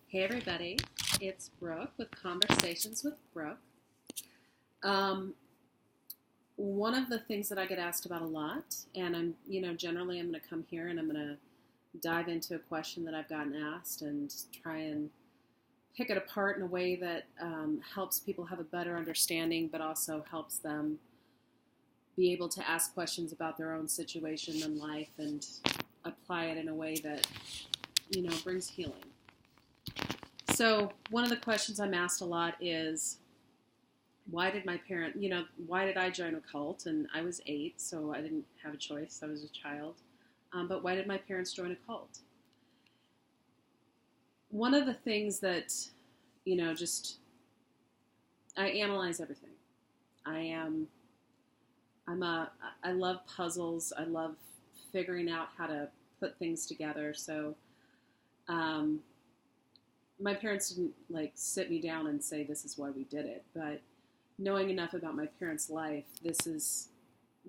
Hey everybody, it's Brooke with Conversations with Brooke. Um, One of the things that I get asked about a lot, and generally I'm going to come here and I'm going to dive into a question that I've gotten asked and try and pick it apart in a way that helps people have a better understanding, but also helps them be able to ask questions about their own situation in life and apply it in a way that, brings healing. So one of the questions I'm asked a lot is, why did why did I join a cult? And I was 8, so I didn't have a choice. I was a child. But why did my parents join a cult? One of the things that, just, I analyze everything. I love puzzles. I love figuring out how to put things together. So, my parents didn't sit me down and say this is why we did it, but knowing enough about my parents' life, this is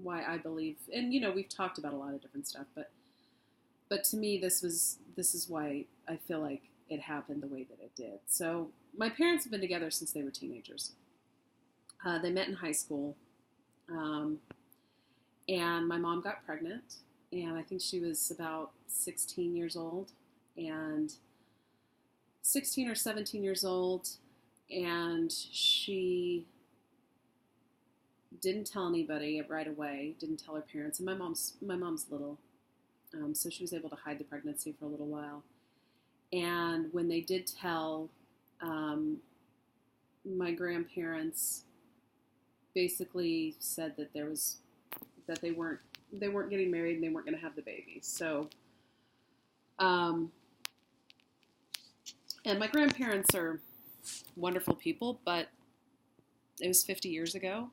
why I believe. And we've talked about a lot of different stuff, but to me, this is why I feel like it happened the way that it did. So my parents have been together since they were teenagers. They met in high school, and my mom got pregnant, and I think she was about 16 years old, and 16 or 17 years old, and she didn't tell anybody right away, didn't tell her parents, and my mom's little, so she was able to hide the pregnancy for a little while. And when they did tell, my grandparents basically said that they weren't getting married and they weren't going to have the baby. So, and my grandparents are wonderful people, but it was 50 years ago.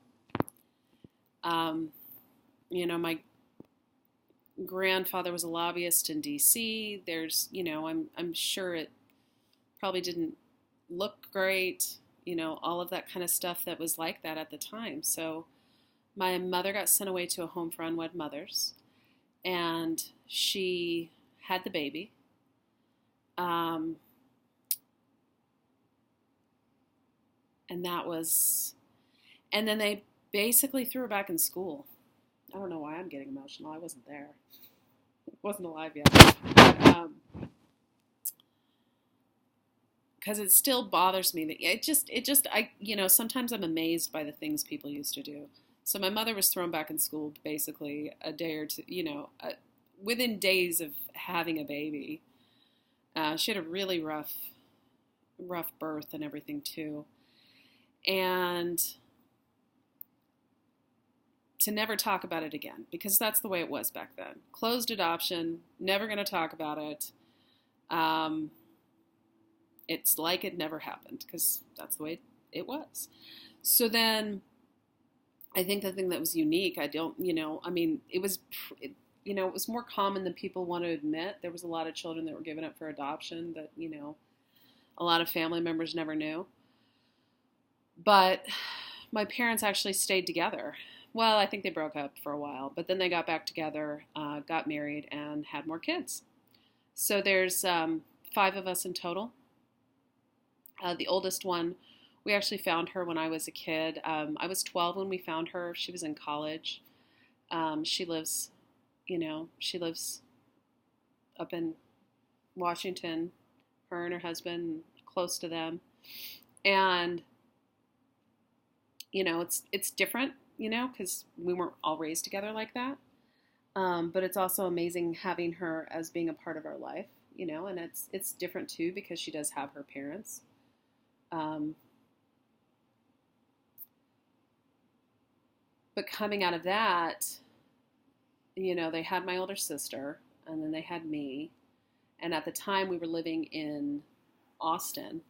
My grandfather was a lobbyist in D.C. There's, I'm sure it probably didn't look great, all of that kind of stuff that was like that at the time. So my mother got sent away to a home for unwed mothers, and she had the baby. And then they basically threw her back in school. I don't know why I'm getting emotional. I wasn't there. I wasn't alive yet. Because it still bothers me that sometimes I'm amazed by the things people used to do. So my mother was thrown back in school basically a day or two, within days of having a baby. She had a really rough birth and everything too. And to never talk about it again, because that's the way it was back then. Closed adoption, never going to talk about it. It's like it never happened, because that's the way it was. So then I think the thing that was unique, it was more common than people want to admit. There was a lot of children that were given up for adoption that, a lot of family members never knew. But my parents actually stayed together. Well, I think they broke up for a while, but then they got back together, got married, and had more kids. So there's 5 of us in total. The oldest one, we actually found her when I was a kid. I was 12 when we found her. She was in college. She lives up in Washington, her and her husband, close to them. And, it's different, because we weren't all raised together like that. But it's also amazing having her as being a part of our life, and it's different too, because she does have her parents. But coming out of that, they had my older sister, and then they had me. And at the time we were living in Austin,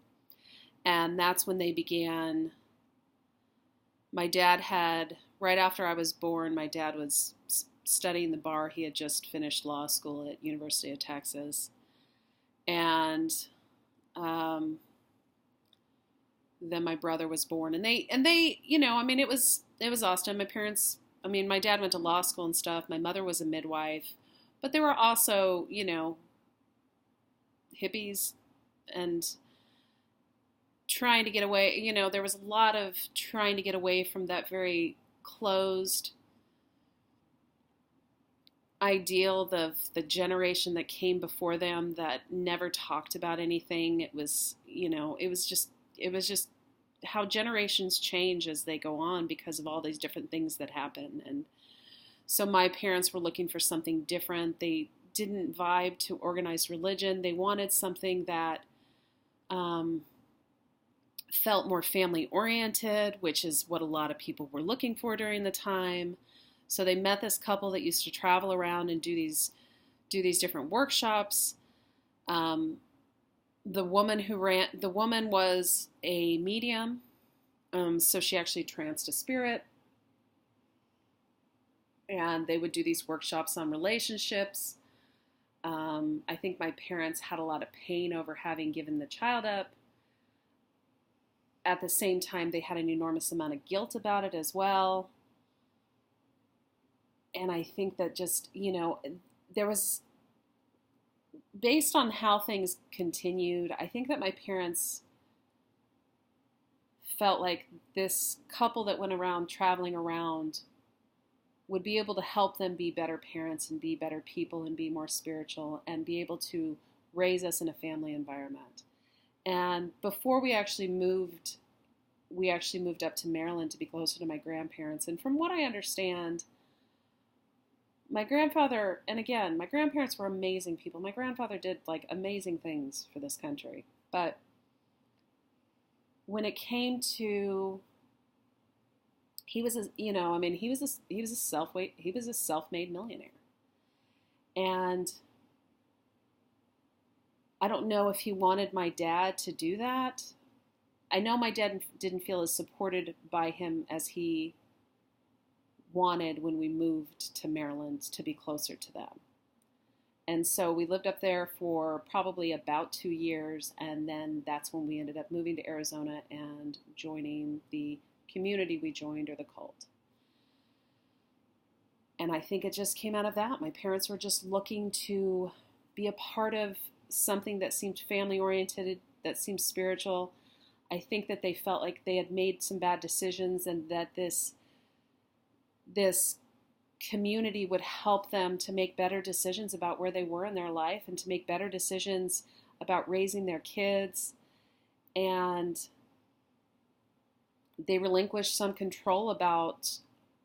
and that's when they began. My dad right after I was born, my dad was studying the bar. He had just finished law school at University of Texas. And then my brother was born, and they, it was Austin. My dad went to law school and stuff. My mother was a midwife, but there were also, hippies and trying to get away. There was a lot of trying to get away from that very closed ideal of the generation that came before them that never talked about anything. It was just how generations change as they go on because of all these different things that happen. And so my parents were looking for something different. They didn't vibe to organized religion. They wanted something that felt more family oriented, which is what a lot of people were looking for during the time. So they met this couple that used to travel around and do these different workshops. The woman was a medium, so she actually tranced a spirit. And they would do these workshops on relationships. I think my parents had a lot of pain over having given the child up. At the same time, they had an enormous amount of guilt about it as well. And I think that just, there was, based on how things continued, I think that my parents felt like this couple that went around traveling around would be able to help them be better parents and be better people and be more spiritual and be able to raise us in a family environment. And before we actually moved up to Maryland to be closer to my grandparents. And from what I understand, my grandfather, and again, my grandparents were amazing people. My grandfather did like amazing things for this country. But when it came to, he was a self-made millionaire. And I don't know if he wanted my dad to do that. I know my dad didn't feel as supported by him as he wanted when we moved to Maryland to be closer to them. And so we lived up there for probably about 2 years, and then that's when we ended up moving to Arizona and joining the community we joined, or the cult. And I think it just came out of that. My parents were just looking to be a part of something that seemed family-oriented, that seemed spiritual. I think that they felt like they had made some bad decisions and that this community would help them to make better decisions about where they were in their life and to make better decisions about raising their kids. And they relinquished some control about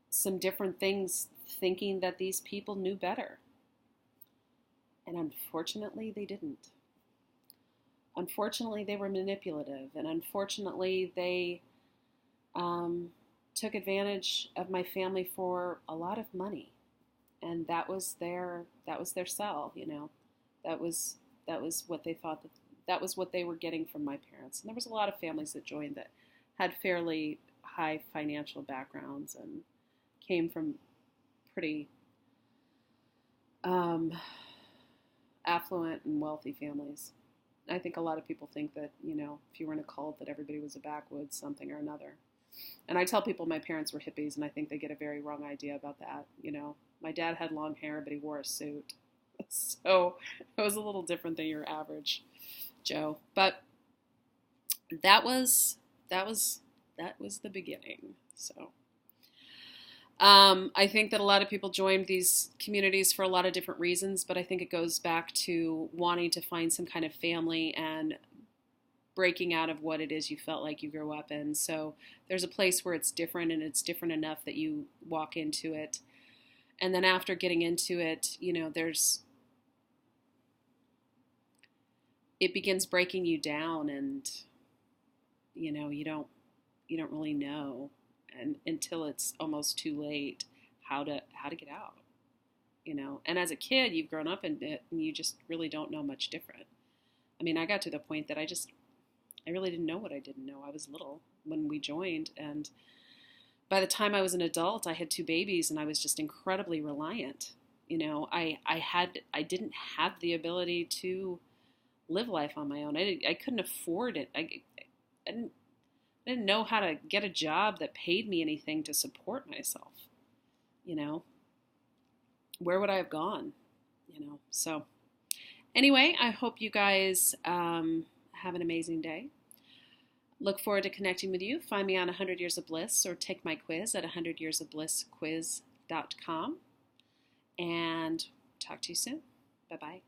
some different things, thinking that these people knew better. And unfortunately, they didn't. Unfortunately, they were manipulative, and unfortunately, they took advantage of my family for a lot of money, and that was their sell. That was what they thought that was what they were getting from my parents. And there was a lot of families that joined that had fairly high financial backgrounds and came from pretty affluent and wealthy families. I think a lot of people think that, if you were in a cult, that everybody was a backwoods something or another. And I tell people my parents were hippies, and I think they get a very wrong idea about that. My dad had long hair, but he wore a suit. So it was a little different than your average Joe. But that was the beginning. So I think that a lot of people joined these communities for a lot of different reasons, but I think it goes back to wanting to find some kind of family and breaking out of what it is you felt like you grew up in. So there's a place where it's different, and it's different enough that you walk into it. And then after getting into it, it begins breaking you down, and you don't really know and until it's almost too late how to get out. And as a kid, you've grown up in it, and you just really don't know much different. I mean, I got to the point that I really didn't know what I didn't know. I was little when we joined, and by the time I was an adult, I had 2 babies, and I was just incredibly reliant. I didn't have the ability to live life on my own. I couldn't afford it. I didn't know how to get a job that paid me anything to support myself. Where would I have gone? So anyway, I hope you guys have an amazing day. Look forward to connecting with you. Find me on 100 Years of Bliss or take my quiz at 100yearsofblissquiz.com. And talk to you soon. Bye-bye.